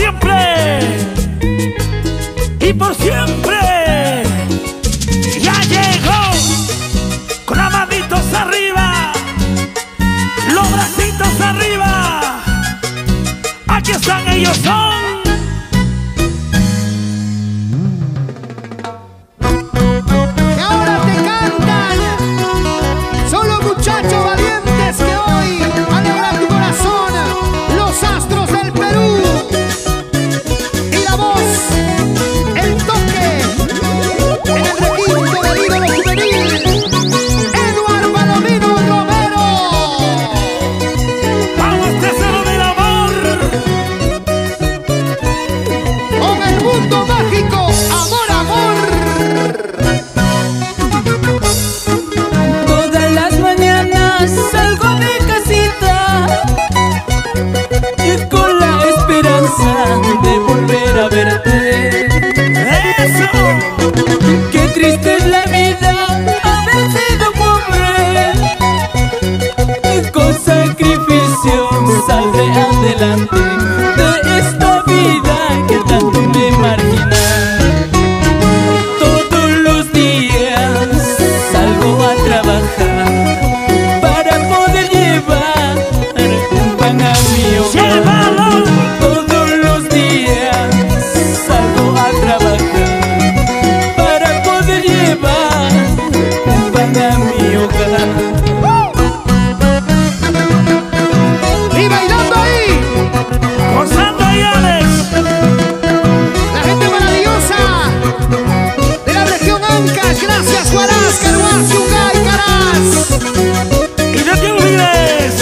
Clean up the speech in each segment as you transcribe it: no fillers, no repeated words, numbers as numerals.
siempre y por siempre. Ya llegó con las manitos arriba, los bracitos arriba. Aquí están, ellos son. Y ahora te cantan solo muchachos valientes que hoy alegran tu corazón. Los astros del Perú. Y la voz, el toque, en el requinto del ídolo juvenil, Eduard Palomino Romero. Vamos, tesoro del amor. Con el mundo mágico, amor, amor. Todas las mañanas salgo de casita y con la esperanza de volver a verte. Eso. Qué triste es la vida haber sido pobre y con sacrificio saldré adelante de esta vida que tanto me margina. Todos los días salgo a trabajar para poder llevar un pan a mi hogar. Llévalo. Todos los días salgo a trabajar para poder llevar un pan a mi hogar. Y bailando ahí, Gozando y Alex. la gente maravillosa de la región Ancash. Gracias, Huaraz, Caruaz, Yungay, Caraz. Y no te olvides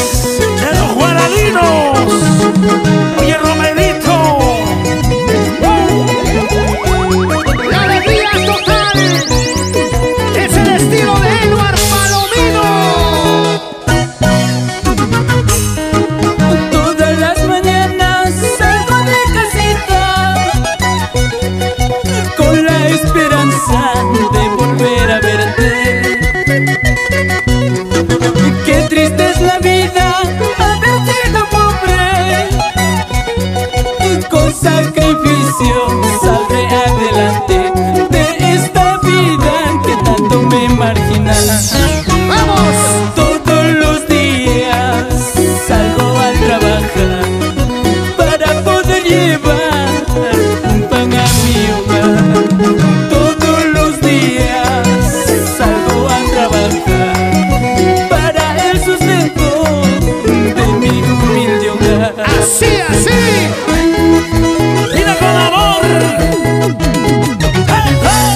de los guaradinos. Oye, Romerito. La alegría total es el estilo de Eduard Palomino. Todas las mañanas salgo de casita con la esperanza de volver a verte. Qué triste es la vida haber sido pobre y con sacrificio saldré adelante de esta vida que tanto me margina. ¡Vamos! Todos los días salgo a trabajar para poder llevar un pan a mi hogar. Todos los días salgo a trabajar para el sustento de mi humilde hogar. Así, así. Mira con amor. ¡Hey, hey!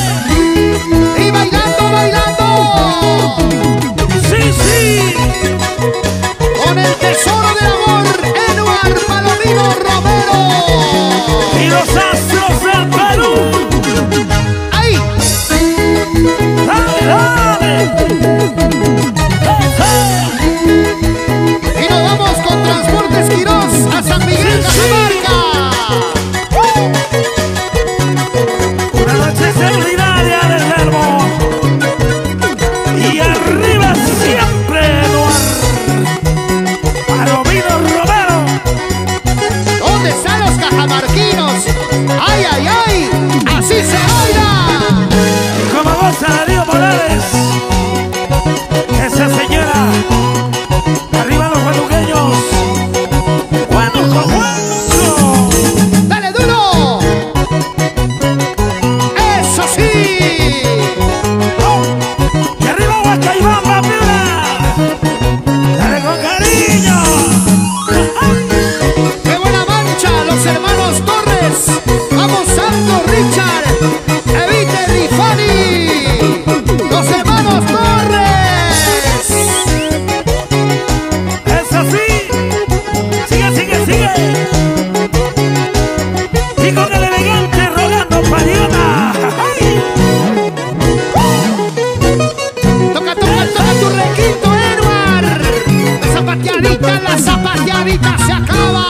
Y bailando, bailando. Sí, sí. Con el tesoro del amor, Eduard Palomino Romero. Y los astros del Perú. Ahí. Dale, dale. Hey, hey. Y nos vamos con Transportes Quirós a San Miguel, Cajamarca. Una noche extraordinaria del verbo. Y arriba siempre, Eduard Palomino Romero. ¿Dónde están los cajamarquinos? ¡Ay, ay, ay! ¡Así se baila! Y como goza Darío Morales, esa señora. Arriba los guaduqueños. ¡Guaduco, guaduco! ¡Dale duro! ¡Eso sí! ¡Oh! Y arriba Huacaibamba, Piura. Dale con cariño. ¡Qué buena mancha! Los hermanos Torres. ¡Vamos, Santo Richard! ¡Evite Rifani! ¡Los hermanos Torres! Eso sí. Sigue, sigue, sigue. Y con el elegante Rolando Paliona. ¡Ay! Toca, toca, toca tu requinto, Eduard. La zapateadita se acaba.